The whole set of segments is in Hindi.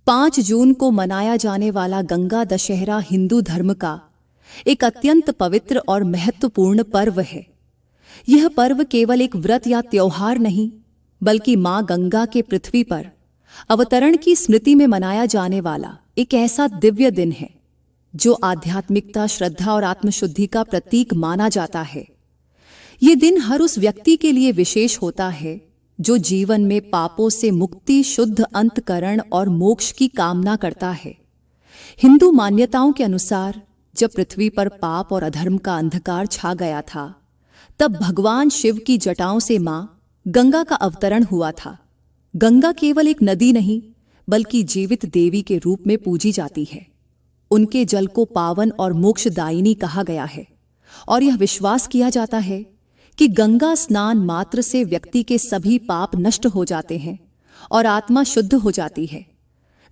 5 जून को मनाया जाने वाला गंगा दशहरा हिंदू धर्म का एक अत्यंत पवित्र और महत्वपूर्ण पर्व है। यह पर्व केवल एक व्रत या त्योहार नहीं, बल्कि मां गंगा के पृथ्वी पर अवतरण की स्मृति में मनाया जाने वाला एक ऐसा दिव्य दिन है जो आध्यात्मिकता, श्रद्धा और आत्मशुद्धि का प्रतीक माना जाता है। ये दिन हर उस व्यक्ति के लिए विशेष होता है जो जीवन में पापों से मुक्ति, शुद्ध अंतकरण और मोक्ष की कामना करता है। हिंदू मान्यताओं के अनुसार जब पृथ्वी पर पाप और अधर्म का अंधकार छा गया था, तब भगवान शिव की जटाओं से मां गंगा का अवतरण हुआ था। गंगा केवल एक नदी नहीं, बल्कि जीवित देवी के रूप में पूजी जाती है। उनके जल को पावन और मोक्षदायिनी कहा गया है और यह विश्वास किया जाता है कि गंगा स्नान मात्र से व्यक्ति के सभी पाप नष्ट हो जाते हैं और आत्मा शुद्ध हो जाती है।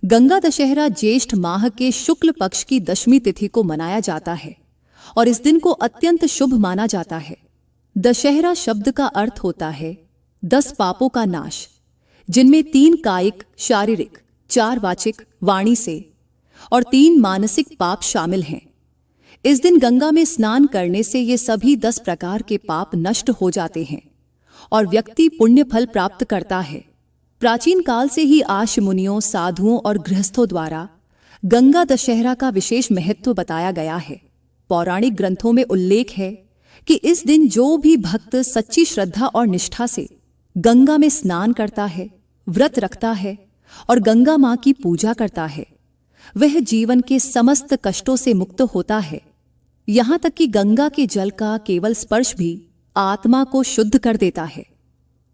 गंगा दशहरा ज्येष्ठ माह के शुक्ल पक्ष की दशमी तिथि को मनाया जाता है और इस दिन को अत्यंत शुभ माना जाता है। दशहरा शब्द का अर्थ होता है 10 पापों का नाश, जिनमें 3 कायिक शारीरिक, 4 वाचिक वाणी से और 3 मानसिक पाप शामिल हैं। इस दिन गंगा में स्नान करने से ये सभी 10 प्रकार के पाप नष्ट हो जाते हैं और व्यक्ति पुण्य फल प्राप्त करता है। प्राचीन काल से ही आर्ष मुनियों, साधुओं और गृहस्थों द्वारा गंगा दशहरा का विशेष महत्व बताया गया है। पौराणिक ग्रंथों में उल्लेख है कि इस दिन जो भी भक्त सच्ची श्रद्धा और निष्ठा से गंगा में स्नान करता है, व्रत रखता है और गंगा मां की पूजा करता है, वह जीवन के समस्त कष्टों से मुक्त होता है। यहां तक कि गंगा के जल का केवल स्पर्श भी आत्मा को शुद्ध कर देता है।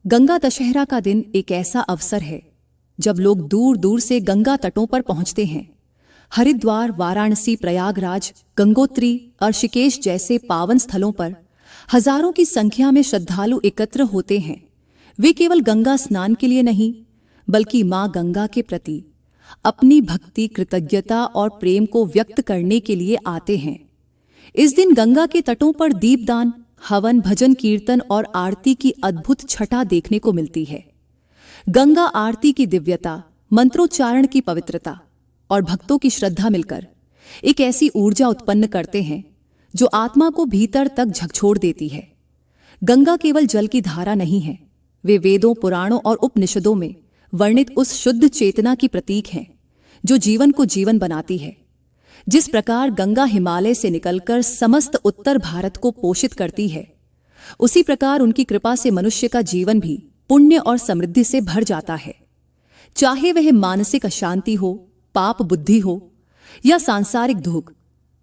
गंगा दशहरा का दिन एक ऐसा अवसर है जब लोग दूर दूर से गंगा तटों पर पहुंचते हैं। हरिद्वार, वाराणसी, प्रयागराज, गंगोत्री और ऋषिकेश जैसे पावन स्थलों पर हजारों की संख्या में श्रद्धालु एकत्र होते हैं। वे केवल गंगा स्नान के लिए नहीं, बल्कि मां गंगा के प्रति अपनी भक्ति, कृतज्ञता और प्रेम को व्यक्त करने के लिए आते हैं। इस दिन गंगा के तटों पर दीपदान, हवन, भजन, कीर्तन और आरती की अद्भुत छटा देखने को मिलती है। गंगा आरती की दिव्यता, मंत्रोच्चारण की पवित्रता और भक्तों की श्रद्धा मिलकर एक ऐसी ऊर्जा उत्पन्न करते हैं जो आत्मा को भीतर तक झकझोर देती है। गंगा केवल जल की धारा नहीं है, वे वेदों, पुराणों और उपनिषदों में वर्णित उस शुद्ध चेतना की प्रतीक है जो जीवन को जीवन बनाती है। जिस प्रकार गंगा हिमालय से निकलकर समस्त उत्तर भारत को पोषित करती है, उसी प्रकार उनकी कृपा से मनुष्य का जीवन भी पुण्य और समृद्धि से भर जाता है। चाहे वह मानसिक अशांति हो, पाप बुद्धि हो या सांसारिक दुख,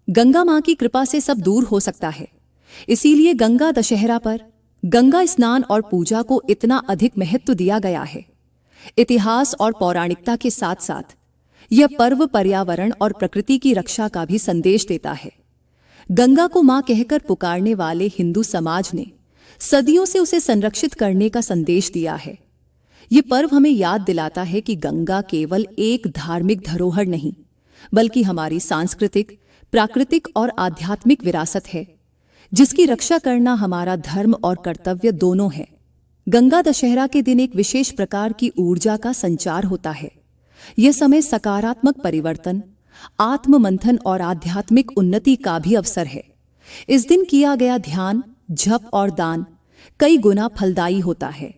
गंगा मां की कृपा से सब दूर हो सकता है। इसीलिए गंगा दशहरा पर गंगा स्नान और पूजा को इतना अधिक महत्व दिया गया है। इतिहास और पौराणिकता के साथ साथ यह पर्व पर्यावरण और प्रकृति की रक्षा का भी संदेश देता है। गंगा को मां कहकर पुकारने वाले हिंदू समाज ने सदियों से उसे संरक्षित करने का संदेश दिया है। यह पर्व हमें याद दिलाता है कि गंगा केवल एक धार्मिक धरोहर नहीं, बल्कि हमारी सांस्कृतिक, प्राकृतिक और आध्यात्मिक विरासत है, जिसकी रक्षा करना हमारा धर्म और कर्तव्य दोनों है। गंगा दशहरा के दिन एक विशेष प्रकार की ऊर्जा का संचार होता है। यह समय सकारात्मक परिवर्तन, आत्ममंथन और आध्यात्मिक उन्नति का भी अवसर है। इस दिन किया गया ध्यान, जप और दान कई गुना फलदायी होता है।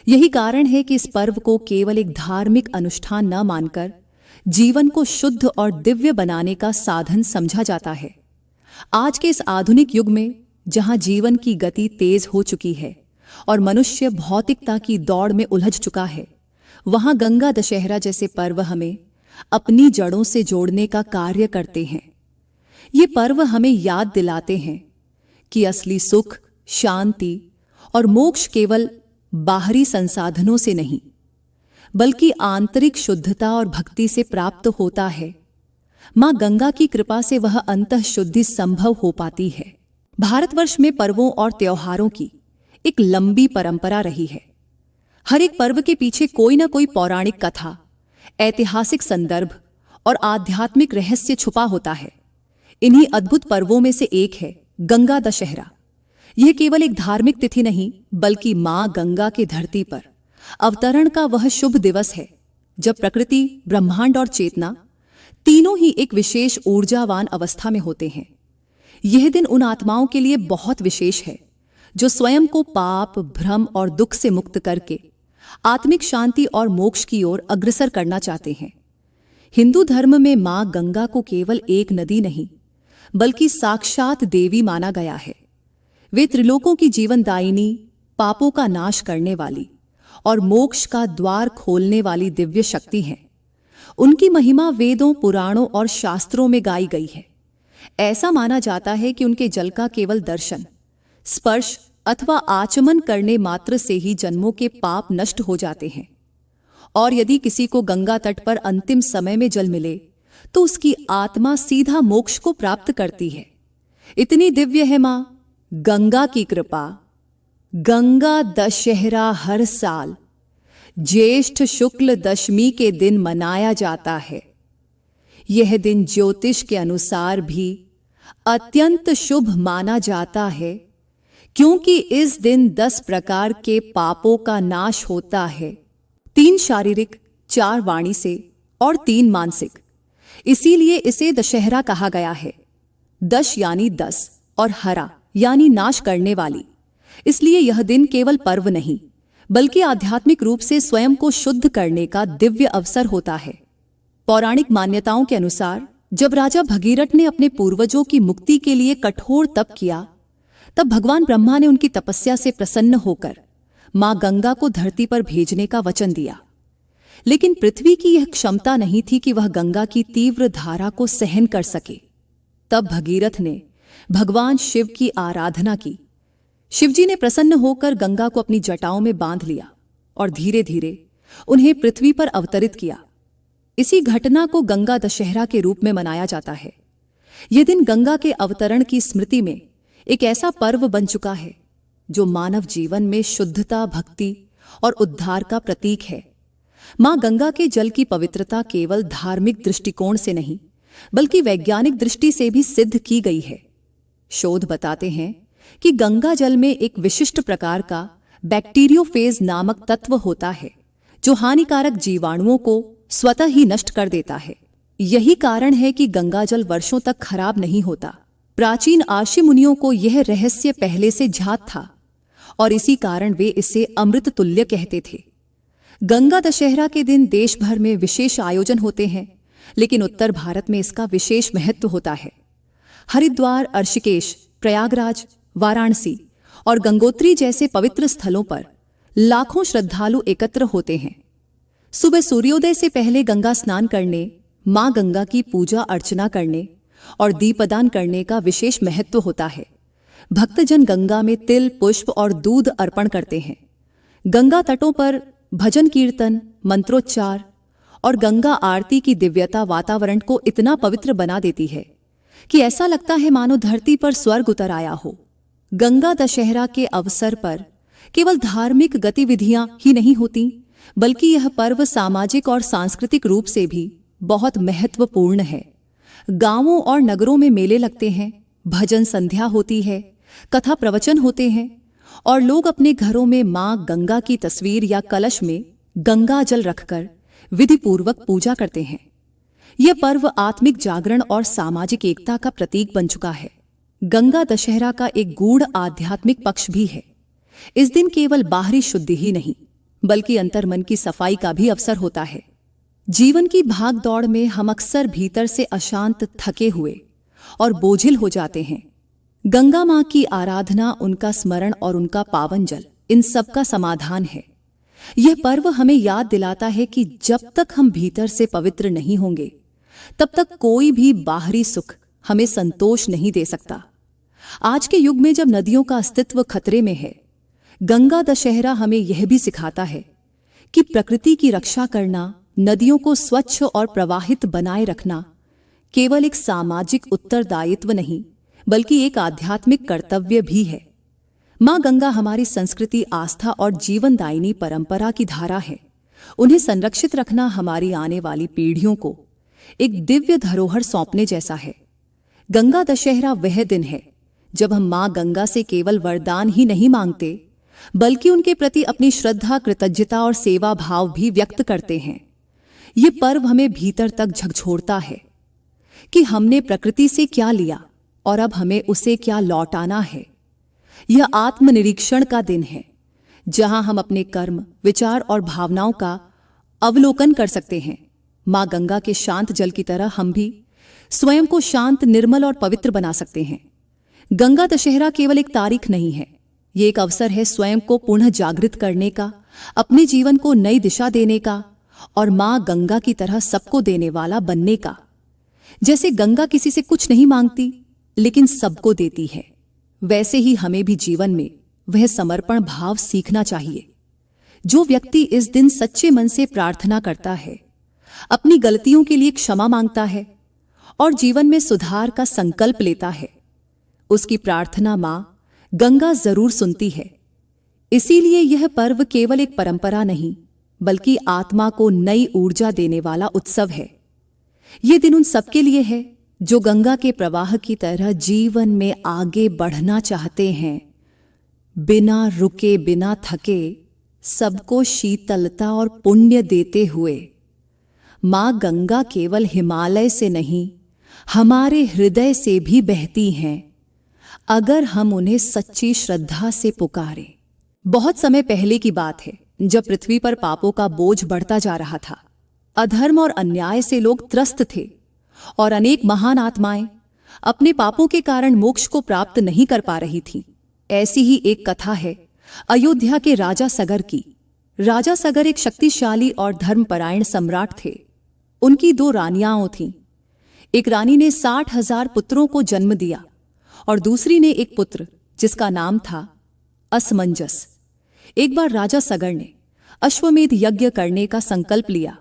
यही कारण है कि इस पर्व को केवल एक धार्मिक अनुष्ठान न मानकर जीवन को शुद्ध और दिव्य बनाने का साधन समझा जाता है। आज के इस आधुनिक युग में, जहां जीवन की गति तेज हो चुकी है और मनुष्य भौतिकता की दौड़ में उलझ चुका है, वहां गंगा दशहरा जैसे पर्व हमें अपनी जड़ों से जोड़ने का कार्य करते हैं। ये पर्व हमें याद दिलाते हैं कि असली सुख, शांति और मोक्ष केवल बाहरी संसाधनों से नहीं, बल्कि आंतरिक शुद्धता और भक्ति से प्राप्त होता है। मां गंगा की कृपा से वह अंतः शुद्धि संभव हो पाती है। भारतवर्ष में पर्वों और त्योहारों की एक लंबी परंपरा रही है। हर एक पर्व के पीछे कोई ना कोई पौराणिक कथा, ऐतिहासिक संदर्भ और आध्यात्मिक रहस्य छुपा होता है। इन्हीं अद्भुत पर्वों में से एक है गंगा दशहरा। यह केवल एक धार्मिक तिथि नहीं, बल्कि मां गंगा की धरती पर अवतरण का वह शुभ दिवस है जब प्रकृति, ब्रह्मांड और चेतना तीनों ही एक विशेष ऊर्जावान अवस्था में होते हैं। यह दिन उन आत्माओं के लिए बहुत विशेष है जो स्वयं को पाप, भ्रम और दुख से मुक्त करके आत्मिक शांति और मोक्ष की ओर अग्रसर करना चाहते हैं। हिंदू धर्म में मां गंगा को केवल एक नदी नहीं बल्कि साक्षात देवी माना गया है। वे त्रिलोकों की जीवनदायिनी, पापों का नाश करने वाली और मोक्ष का द्वार खोलने वाली दिव्य शक्ति हैं। उनकी महिमा वेदों, पुराणों और शास्त्रों में गाई गई है। ऐसा माना जाता है कि उनके जल का केवल दर्शन, स्पर्श अथवा आचमन करने मात्र से ही जन्मों के पाप नष्ट हो जाते हैं। और यदि किसी को गंगा तट पर अंतिम समय में जल मिले तो उसकी आत्मा सीधा मोक्ष को प्राप्त करती है। इतनी दिव्य है मां गंगा की कृपा। गंगा दशहरा हर साल ज्येष्ठ शुक्ल दशमी के दिन मनाया जाता है। यह दिन ज्योतिष के अनुसार भी अत्यंत शुभ माना जाता है, क्योंकि इस दिन 10 प्रकार के पापों का नाश होता है। 3 शारीरिक, 4 वाणी से और 3 मानसिक। इसीलिए इसे दशहरा कहा गया है। दश यानी 10 और हरा यानी नाश करने वाली। इसलिए यह दिन केवल पर्व नहीं बल्कि आध्यात्मिक रूप से स्वयं को शुद्ध करने का दिव्य अवसर होता है। पौराणिक मान्यताओं के अनुसार जब राजा भगीरथ ने अपने पूर्वजों की मुक्ति के लिए कठोर तप किया, तब भगवान ब्रह्मा ने उनकी तपस्या से प्रसन्न होकर मां गंगा को धरती पर भेजने का वचन दिया। लेकिन पृथ्वी की यह क्षमता नहीं थी कि वह गंगा की तीव्र धारा को सहन कर सके। तब भगीरथ ने भगवान शिव की आराधना की। शिवजी ने प्रसन्न होकर गंगा को अपनी जटाओं में बांध लिया और धीरे धीरे उन्हें पृथ्वी पर अवतरित किया। इसी घटना को गंगा दशहरा के रूप में मनाया जाता है। यह दिन गंगा के अवतरण की स्मृति में एक ऐसा पर्व बन चुका है जो मानव जीवन में शुद्धता, भक्ति और उद्धार का प्रतीक है। मां गंगा के जल की पवित्रता केवल धार्मिक दृष्टिकोण से नहीं बल्कि वैज्ञानिक दृष्टि से भी सिद्ध की गई है। शोध बताते हैं कि गंगा जल में एक विशिष्ट प्रकार का बैक्टीरियोफेज नामक तत्व होता है जो हानिकारक जीवाणुओं को स्वतः ही नष्ट कर देता है। यही कारण है कि गंगा जल वर्षों तक खराब नहीं होता। प्राचीन आर्षि मुनियों को यह रहस्य पहले से ज्ञात था और इसी कारण वे इसे अमृत तुल्य कहते थे। गंगा दशहरा के दिन देश भर में विशेष आयोजन होते हैं, लेकिन उत्तर भारत में इसका विशेष महत्व होता है। हरिद्वार, ऋषिकेश, प्रयागराज, वाराणसी और गंगोत्री जैसे पवित्र स्थलों पर लाखों श्रद्धालु एकत्र होते हैं। सुबह सूर्योदय से पहले गंगा स्नान करने, मां गंगा की पूजा अर्चना करने और दीपदान करने का विशेष महत्व होता है। भक्तजन गंगा में तिल, पुष्प और दूध अर्पण करते हैं। गंगा तटों पर भजन कीर्तन, मंत्रोच्चार और गंगा आरती की दिव्यता वातावरण को इतना पवित्र बना देती है कि ऐसा लगता है मानो धरती पर स्वर्ग उतर आया हो। गंगा दशहरा के अवसर पर केवल धार्मिक गतिविधियां ही नहीं होती बल्कि यह पर्व सामाजिक और सांस्कृतिक रूप से भी बहुत महत्वपूर्ण है। गांवों और नगरों में मेले लगते हैं, भजन संध्या होती है, कथा प्रवचन होते हैं और लोग अपने घरों में मां गंगा की तस्वीर या कलश में गंगा जल रखकर विधिपूर्वक पूजा करते हैं। यह पर्व आत्मिक जागरण और सामाजिक एकता का प्रतीक बन चुका है। गंगा दशहरा का एक गूढ़ आध्यात्मिक पक्ष भी है। इस दिन केवल बाहरी शुद्धि ही नहीं बल्कि अंतर्मन की सफाई का भी अवसर होता है। जीवन की भाग दौड़ में हम अक्सर भीतर से अशांत, थके हुए और बोझिल हो जाते हैं। गंगा मां की आराधना, उनका स्मरण और उनका पावन जल इन सब का समाधान है। यह पर्व हमें याद दिलाता है कि जब तक हम भीतर से पवित्र नहीं होंगे तब तक कोई भी बाहरी सुख हमें संतोष नहीं दे सकता। आज के युग में जब नदियों का अस्तित्व खतरे में है, गंगा दशहरा हमें यह भी सिखाता है कि प्रकृति की रक्षा करना, नदियों को स्वच्छ और प्रवाहित बनाए रखना केवल एक सामाजिक उत्तरदायित्व नहीं बल्कि एक आध्यात्मिक कर्तव्य भी है। मां गंगा हमारी संस्कृति, आस्था और जीवनदायिनी परंपरा की धारा है। उन्हें संरक्षित रखना हमारी आने वाली पीढ़ियों को एक दिव्य धरोहर सौंपने जैसा है। गंगा दशहरा वह दिन है जब हम मां गंगा से केवल वरदान ही नहीं मांगते बल्कि उनके प्रति अपनी श्रद्धा, कृतज्ञता और सेवा भाव भी व्यक्त करते हैं। ये पर्व हमें भीतर तक झकझोरता है कि हमने प्रकृति से क्या लिया और अब हमें उसे क्या लौटाना है। यह आत्मनिरीक्षण का दिन है, जहां हम अपने कर्म, विचार और भावनाओं का अवलोकन कर सकते हैं। मां गंगा के शांत जल की तरह हम भी स्वयं को शांत, निर्मल और पवित्र बना सकते हैं। गंगा दशहरा केवल एक तारीख नहीं है, ये एक अवसर है स्वयं को पुनः जागृत करने का, अपने जीवन को नई दिशा देने का और मां गंगा की तरह सबको देने वाला बनने का। जैसे गंगा किसी से कुछ नहीं मांगती लेकिन सबको देती है, वैसे ही हमें भी जीवन में वह समर्पण भाव सीखना चाहिए। जो व्यक्ति इस दिन सच्चे मन से प्रार्थना करता है, अपनी गलतियों के लिए क्षमा मांगता है और जीवन में सुधार का संकल्प लेता है, उसकी प्रार्थना मां गंगा जरूर सुनती है। इसीलिए यह पर्व केवल एक परंपरा नहीं, बल्कि आत्मा को नई ऊर्जा देने वाला उत्सव है। यह दिन उन सबके लिए है जो गंगा के प्रवाह की तरह जीवन में आगे बढ़ना चाहते हैं, बिना रुके, बिना थके, सबको शीतलता और पुण्य देते हुए। मां गंगा केवल हिमालय से नहीं, हमारे हृदय से भी बहती हैं, अगर हम उन्हें सच्ची श्रद्धा से पुकारें। बहुत समय पहले की बात है, जब पृथ्वी पर पापों का बोझ बढ़ता जा रहा था। अधर्म और अन्याय से लोग त्रस्त थे और अनेक महान आत्माएं अपने पापों के कारण मोक्ष को प्राप्त नहीं कर पा रही थीं। ऐसी ही एक कथा है अयोध्या के राजा सगर की। राजा सगर एक शक्तिशाली और धर्मपरायण सम्राट थे। उनकी 2 रानियां थीं। एक रानी ने 60,000 पुत्रों को जन्म दिया और दूसरी ने एक पुत्र जिसका नाम था असमंजस। एक बार राजा सगर ने अश्वमेध यज्ञ करने का संकल्प लिया।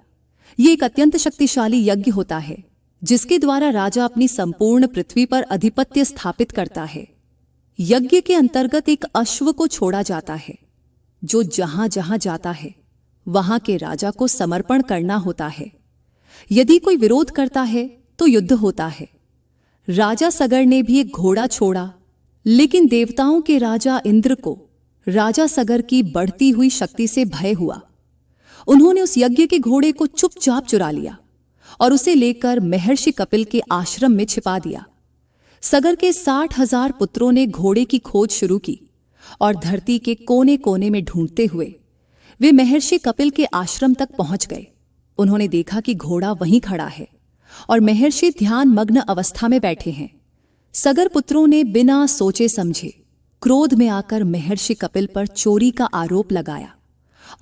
यह एक अत्यंत शक्तिशाली यज्ञ होता है, जिसके द्वारा राजा अपनी संपूर्ण पृथ्वी पर आधिपत्य स्थापित करता है। यज्ञ के अंतर्गत एक अश्व को छोड़ा जाता है, जो जहां जहां जाता है वहां के राजा को समर्पण करना होता है। यदि कोई विरोध करता है तो युद्ध होता है। राजा सगर ने भी एक घोड़ा छोड़ा, लेकिन देवताओं के राजा इंद्र को राजा सगर की बढ़ती हुई शक्ति से भय हुआ। उन्होंने उस यज्ञ के घोड़े को चुपचाप चुरा लिया और उसे लेकर महर्षि कपिल के आश्रम में छिपा दिया। सगर के 60,000 पुत्रों ने घोड़े की खोज शुरू की और धरती के कोने कोने में ढूंढते हुए वे महर्षि कपिल के आश्रम तक पहुंच गए। उन्होंने देखा कि घोड़ा वहीं खड़ा है और महर्षि ध्यान मग्न अवस्था में बैठे हैं। सगर पुत्रों ने बिना सोचे समझे क्रोध में आकर महर्षि कपिल पर चोरी का आरोप लगाया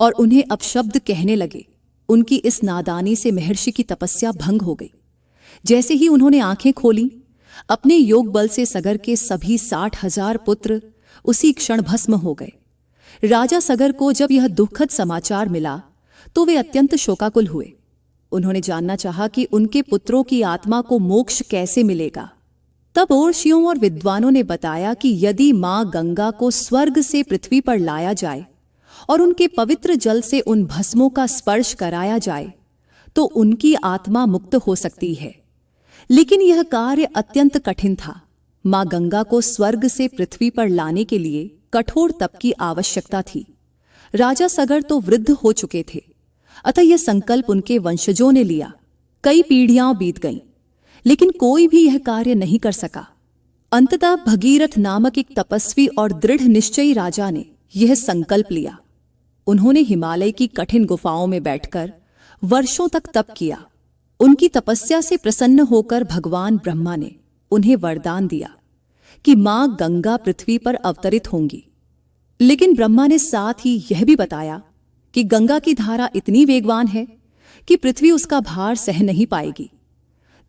और उन्हें अपशब्द कहने लगे। उनकी इस नादानी से महर्षि की तपस्या भंग हो गई। जैसे ही उन्होंने आंखें खोली, अपने योग बल से सगर के सभी 60,000 पुत्र उसी क्षण भस्म हो गए। राजा सगर को जब यह दुखद समाचार मिला तो वे अत्यंत शोकाकुल हुए। उन्होंने जानना चाहा कि उनके पुत्रों की आत्मा को मोक्ष कैसे मिलेगा। तब ओर्षियों और विद्वानों ने बताया कि यदि मां गंगा को स्वर्ग से पृथ्वी पर लाया जाए और उनके पवित्र जल से उन भस्मों का स्पर्श कराया जाए तो उनकी आत्मा मुक्त हो सकती है। लेकिन यह कार्य अत्यंत कठिन था। मां गंगा को स्वर्ग से पृथ्वी पर लाने के लिए कठोर तप की आवश्यकता थी। राजा सगर तो वृद्ध हो चुके थे, अतः यह संकल्प उनके वंशजों ने लिया। कई पीढ़ियां बीत गईं, लेकिन कोई भी यह कार्य नहीं कर सका। अंततः भगीरथ नामक एक तपस्वी और दृढ़ निश्चयी राजा ने यह संकल्प लिया। उन्होंने हिमालय की कठिन गुफाओं में बैठकर वर्षों तक तप किया। उनकी तपस्या से प्रसन्न होकर भगवान ब्रह्मा ने उन्हें वरदान दिया कि मां गंगा पृथ्वी पर अवतरित होंगी। लेकिन ब्रह्मा ने साथ ही यह भी बताया कि गंगा की धारा इतनी वेगवान है कि पृथ्वी उसका भार सह नहीं पाएगी।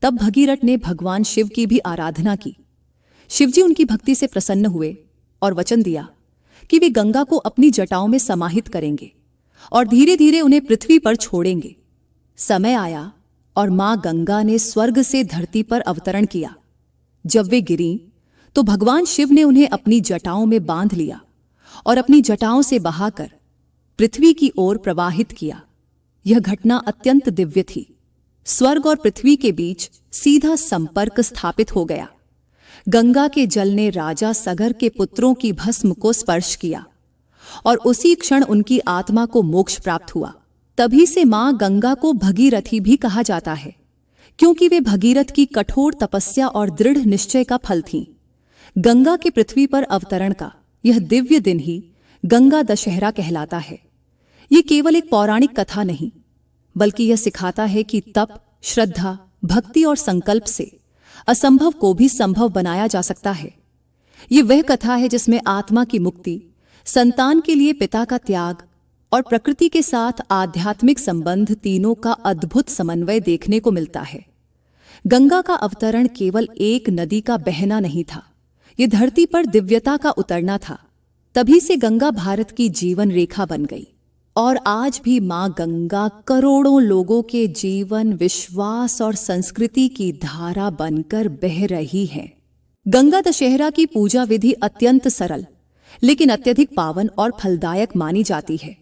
तब भगीरथ ने भगवान शिव की भी आराधना की। शिवजी उनकी भक्ति से प्रसन्न हुए और वचन दिया कि वे गंगा को अपनी जटाओं में समाहित करेंगे और धीरे धीरे उन्हें पृथ्वी पर छोड़ेंगे। समय आया और मां गंगा ने स्वर्ग से धरती पर अवतरण किया। जब वे गिरीं तो भगवान शिव ने उन्हें अपनी जटाओं में बांध लिया और अपनी जटाओं से बहाकर पृथ्वी की ओर प्रवाहित किया। यह घटना अत्यंत दिव्य थी। स्वर्ग और पृथ्वी के बीच सीधा संपर्क स्थापित हो गया। गंगा के जल ने राजा सगर के पुत्रों की भस्म को स्पर्श किया और उसी क्षण उनकी आत्मा को मोक्ष प्राप्त हुआ। तभी से मां गंगा को भगीरथी भी कहा जाता है, क्योंकि वे भगीरथ की कठोर तपस्या और दृढ़ निश्चय का फल थीं। गंगा के पृथ्वी पर अवतरण का यह दिव्य दिन ही गंगा दशहरा कहलाता है। ये केवल एक पौराणिक कथा नहीं, बल्कि यह सिखाता है कि तप, श्रद्धा, भक्ति और संकल्प से असंभव को भी संभव बनाया जा सकता है। ये वह कथा है जिसमें आत्मा की मुक्ति, संतान के लिए पिता का त्याग और प्रकृति के साथ आध्यात्मिक संबंध तीनों का अद्भुत समन्वय देखने को मिलता है। गंगा का अवतरण केवल एक नदी का बहना नहीं था, ये धरती पर दिव्यता का उतरना था। तभी से गंगा भारत की जीवन रेखा बन गई और आज भी मां गंगा करोड़ों लोगों के जीवन, विश्वास और संस्कृति की धारा बनकर बह रही है। गंगा दशहरा की पूजा विधि अत्यंत सरल लेकिन अत्यधिक पावन और फलदायक मानी जाती है।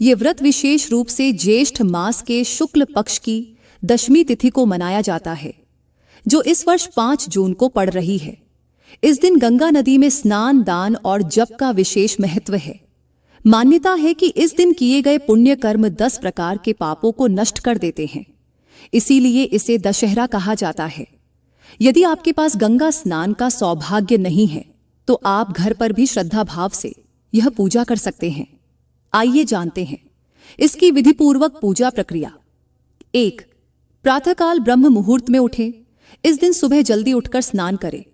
ये व्रत विशेष रूप से ज्येष्ठ मास के शुक्ल पक्ष की दशमी तिथि को मनाया जाता है, जो इस वर्ष 5 जून को पड़ रही है। इस दिन गंगा नदी में स्नान, दान और जप का विशेष महत्व है। मान्यता है कि इस दिन किए गए पुण्य कर्म 10 प्रकार के पापों को नष्ट कर देते हैं, इसीलिए इसे दशहरा कहा जाता है। यदि आपके पास गंगा स्नान का सौभाग्य नहीं है तो आप घर पर भी श्रद्धा भाव से यह पूजा कर सकते हैं। आइए जानते हैं इसकी विधिपूर्वक पूजा प्रक्रिया। 1. प्रातःकाल ब्रह्म मुहूर्त में उठें। इस दिन सुबह जल्दी उठकर स्नान करें।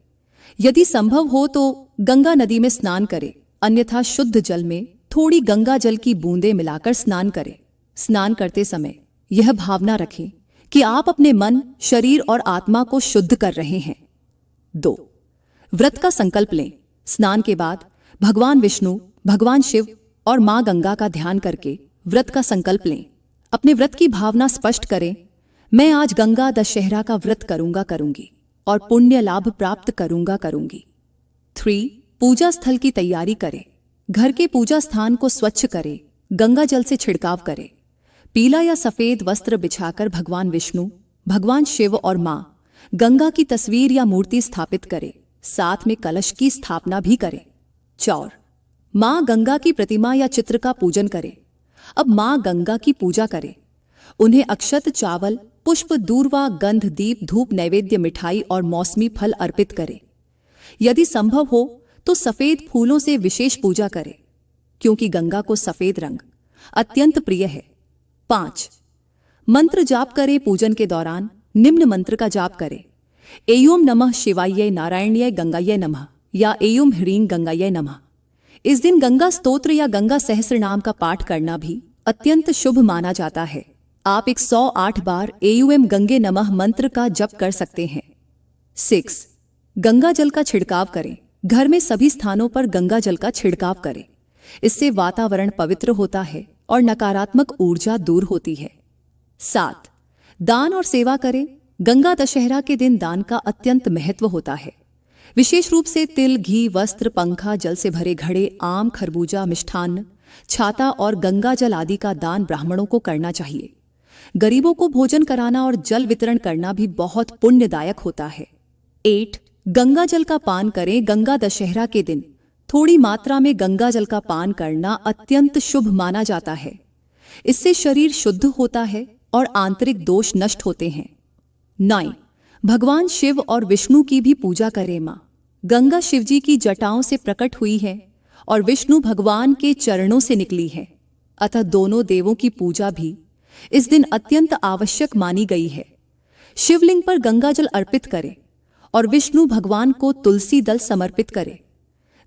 यदि संभव हो तो गंगा नदी में स्नान करें, अन्यथा शुद्ध जल में थोड़ी गंगा जल की बूंदें मिलाकर स्नान करें। स्नान करते समय यह भावना रखें कि आप अपने मन, शरीर और आत्मा को शुद्ध कर रहे हैं। 2. व्रत का संकल्प लें। स्नान के बाद भगवान विष्णु, भगवान शिव और मां गंगा का ध्यान करके व्रत का संकल्प लें। अपने व्रत की भावना स्पष्ट करें। मैं आज गंगा दशहरा का व्रत करूंगी और पुण्य लाभ प्राप्त करूंगी। 3. पूजा स्थल की तैयारी करें। घर के पूजा स्थान को स्वच्छ करें, गंगा जल से छिड़काव करें। पीला या सफेद वस्त्र बिछाकर भगवान विष्णु, भगवान शिव और मां गंगा की तस्वीर या मूर्ति स्थापित करें। साथ में कलश की स्थापना भी करें। 4. मां गंगा की प्रतिमा या चित्र का पूजन करें। अब मां गंगा की पूजा करें। उन्हें अक्षत, चावल, पुष्प, दूर्वा, गंध, दीप, धूप, नैवेद्य, मिठाई और मौसमी फल अर्पित करें। यदि संभव हो तो सफेद फूलों से विशेष पूजा करें, क्योंकि गंगा को सफेद रंग अत्यंत प्रिय है। 5. मंत्र जाप करें। पूजन के दौरान निम्न मंत्र का जाप करें। एयोम नमः शिवाय नारायण्य गंगाय नमः या एयोम ह्रीं गंगाय नमः। इस दिन गंगा स्तोत्र या गंगा सहस्र नाम का पाठ करना भी अत्यंत शुभ माना जाता है। आप 108 बार एयूएम गंगे नमः मंत्र का जप कर सकते हैं। 6. गंगा जल का छिड़काव करें। घर में सभी स्थानों पर गंगा जल का छिड़काव करें। इससे वातावरण पवित्र होता है और नकारात्मक ऊर्जा दूर होती है। 7. दान और सेवा करें। गंगा दशहरा के दिन दान का अत्यंत महत्व होता है। विशेष रूप से तिल, घी, वस्त्र, पंखा, जल से भरे घड़े, आम, खरबूजा, मिष्ठान्न, छाता और गंगा जल आदि का दान ब्राह्मणों को करना चाहिए। गरीबों को भोजन कराना और जल वितरण करना भी बहुत पुण्यदायक होता है। 8. गंगा जल का पान करें। गंगा दशहरा के दिन थोड़ी मात्रा में गंगा जल का पान करना अत्यंत शुभ माना जाता है। इससे शरीर शुद्ध होता है और आंतरिक दोष नष्ट होते हैं। 9. भगवान शिव और विष्णु की भी पूजा करें। मां गंगा शिवजी की जटाओं से प्रकट हुई है और विष्णु भगवान के चरणों से निकली है, अतः दोनों देवों की पूजा भी इस दिन अत्यंत आवश्यक मानी गई है। शिवलिंग पर गंगा जल अर्पित करें और विष्णु भगवान को तुलसी दल समर्पित करें।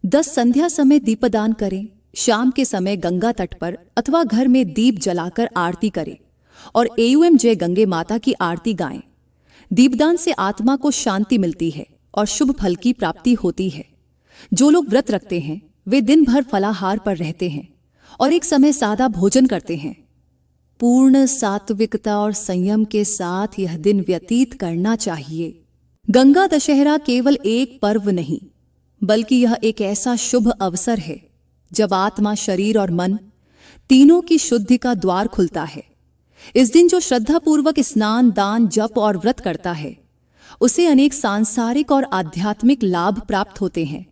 10 संध्या समय दीपदान करें। शाम के समय गंगा तट पर अथवा घर में दीप जलाकर आरती करें और एयूएम जय गंगे माता की आरती गाएं। दीपदान से आत्मा को शांति मिलती है और शुभ फल की प्राप्ति होती है। जो लोग व्रत रखते हैं वे दिन भर फलाहार पर रहते हैं और एक समय सादा भोजन करते हैं। पूर्ण सात्विकता और संयम के साथ यह दिन व्यतीत करना चाहिए। गंगा दशहरा केवल एक पर्व नहीं, बल्कि यह एक ऐसा शुभ अवसर है जब आत्मा, शरीर और मन तीनों की शुद्धि का द्वार खुलता है। इस दिन जो श्रद्धापूर्वक स्नान, दान, जप और व्रत करता है उसे अनेक सांसारिक और आध्यात्मिक लाभ प्राप्त होते हैं।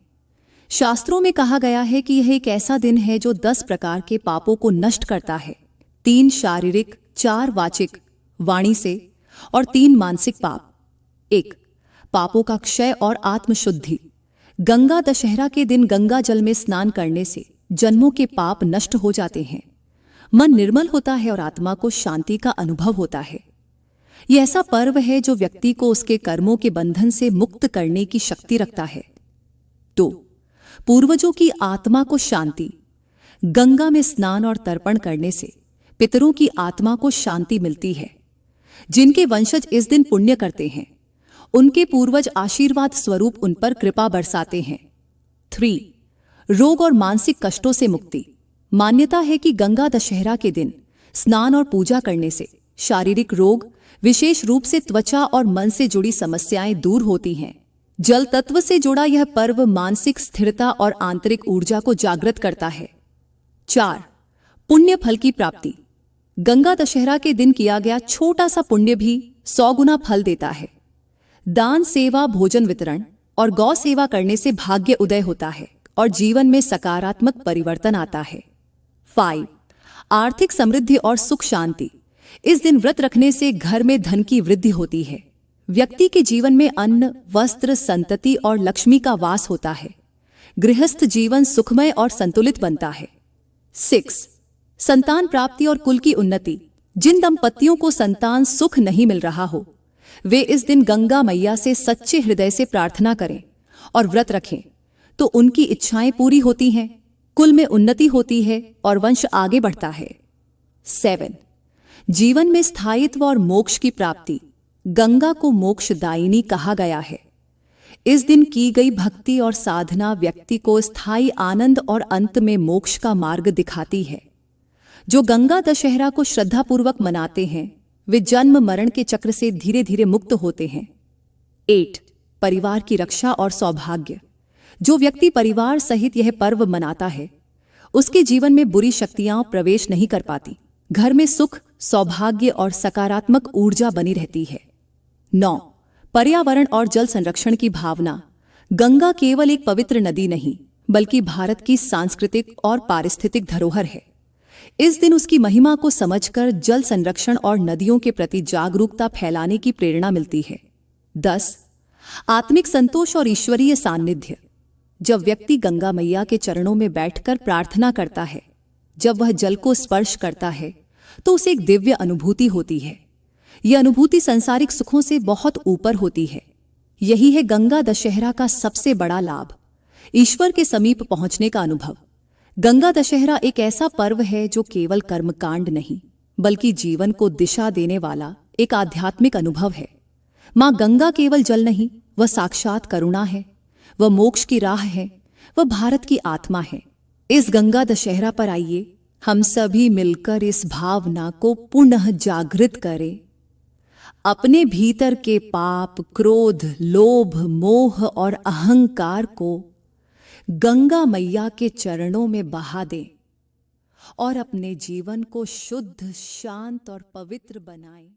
शास्त्रों में कहा गया है कि यह एक ऐसा दिन है जो 10 प्रकार के पापों को नष्ट करता है। 3 शारीरिक, 4 वाचिक वाणी से और 3 मानसिक पाप। 1 पापों का क्षय और आत्मशुद्धि। गंगा दशहरा के दिन गंगा जल में स्नान करने से जन्मों के पाप नष्ट हो जाते हैं, मन निर्मल होता है और आत्मा को शांति का अनुभव होता है। यह ऐसा पर्व है जो व्यक्ति को उसके कर्मों के बंधन से मुक्त करने की शक्ति रखता है। 2 पूर्वजों की आत्मा को शांति। गंगा में स्नान और तर्पण करने से पितरों की आत्मा को शांति मिलती है। जिनके वंशज इस दिन पुण्य करते हैं, उनके पूर्वज आशीर्वाद स्वरूप उन पर कृपा बरसाते हैं। 3 रोग और मानसिक कष्टों से मुक्ति। मान्यता है कि गंगा दशहरा के दिन स्नान और पूजा करने से शारीरिक रोग, विशेष रूप से त्वचा और मन से जुड़ी समस्याएं दूर होती हैं। जल तत्व से जुड़ा यह पर्व मानसिक स्थिरता और आंतरिक ऊर्जा को जागृत करता है। 4 पुण्य फल की प्राप्ति। गंगा दशहरा के दिन किया गया छोटा सा पुण्य भी 100 गुना फल देता है। दान, सेवा, भोजन वितरण और गौ सेवा करने से भाग्य उदय होता है और जीवन में सकारात्मक परिवर्तन आता है। 5 आर्थिक समृद्धि और सुख शांति। इस दिन व्रत रखने से घर में धन की वृद्धि होती है। व्यक्ति के जीवन में अन्न, वस्त्र, संतति और लक्ष्मी का वास होता है। गृहस्थ जीवन सुखमय और संतुलित बनता है। 6 संतान प्राप्ति और कुल की उन्नति। जिन दंपतियों को संतान सुख नहीं मिल रहा हो, वे इस दिन गंगा मैया से सच्चे हृदय से प्रार्थना करें और व्रत रखें तो उनकी इच्छाएं पूरी होती हैं, कुल में उन्नति होती है और वंश आगे बढ़ता है। 7 जीवन में स्थायित्व और मोक्ष की प्राप्ति। गंगा को मोक्षदायिनी कहा गया है। इस दिन की गई भक्ति और साधना व्यक्ति को स्थायी आनंद और अंत में मोक्ष का मार्ग दिखाती है। जो गंगा दशहरा को श्रद्धापूर्वक मनाते हैं, वे जन्म मरण के चक्र से धीरे धीरे मुक्त होते हैं। 8 परिवार की रक्षा और सौभाग्य। जो व्यक्ति परिवार सहित यह पर्व मनाता है, उसके जीवन में बुरी शक्तियां प्रवेश नहीं कर पाती। घर में सुख, सौभाग्य और सकारात्मक ऊर्जा बनी रहती है। 9 पर्यावरण और जल संरक्षण की भावना। गंगा केवल एक पवित्र नदी नहीं, बल्कि भारत की सांस्कृतिक और पारिस्थितिक धरोहर है। इस दिन उसकी महिमा को समझकर जल संरक्षण और नदियों के प्रति जागरूकता फैलाने की प्रेरणा मिलती है। 10 आत्मिक संतोष और ईश्वरीय सान्निध्य। जब व्यक्ति गंगा मैया के चरणों में बैठकर प्रार्थना करता है, जब वह जल को स्पर्श करता है, तो उसे एक दिव्य अनुभूति होती है। यह अनुभूति सांसारिक सुखों से बहुत ऊपर होती है। यही है गंगा दशहरा का सबसे बड़ा लाभ, ईश्वर के समीप पहुंचने का अनुभव। गंगा दशहरा एक ऐसा पर्व है जो केवल कर्मकांड नहीं, बल्कि जीवन को दिशा देने वाला एक आध्यात्मिक अनुभव है। मां गंगा केवल जल नहीं, वह साक्षात करुणा है, वह मोक्ष की राह है, वह भारत की आत्मा है। इस गंगा दशहरा पर आइए हम सभी मिलकर इस भावना को पुनः जागृत करें। अपने भीतर के पाप, क्रोध, लोभ, मोह और अहंकार को गंगा मैया के चरणों में बहा दें और अपने जीवन को शुद्ध, शांत और पवित्र बनाएं।